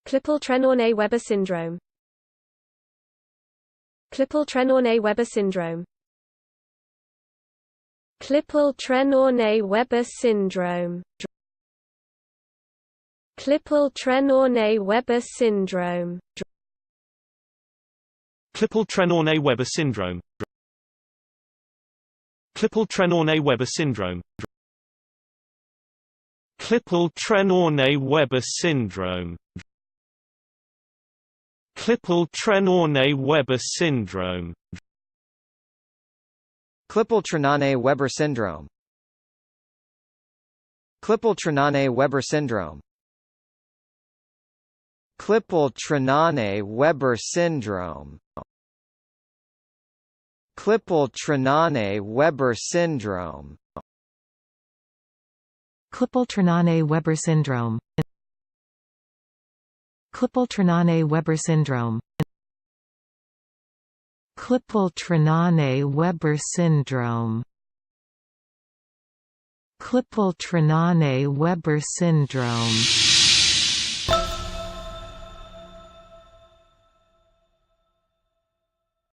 Klippel-Trenaunay-Weber syndrome. Klippel-Trenaunay-Weber syndrome. Klippel-Trenaunay-Weber syndrome. Klippel-Trenaunay-Weber syndrome. Klippel-Trenaunay-Weber syndrome. Klippel-Trenaunay-Weber syndrome. Klippel-Trenaunay-Weber syndrome. Klippel-Trenaunay-Weber syndrome. Klippel-Trenaunay-Weber syndrome. Klippel-Trenaunay-Weber syndrome. Klippel-Trenaunay-Weber syndrome. Klippel-Trenaunay-Weber syndrome. Klippel-Trenaunay-Weber syndrome. Klippel-Trenaunay-Weber syndrome. Klippel-Trenaunay-Weber syndrome. Klippel-Trenaunay-Weber syndrome.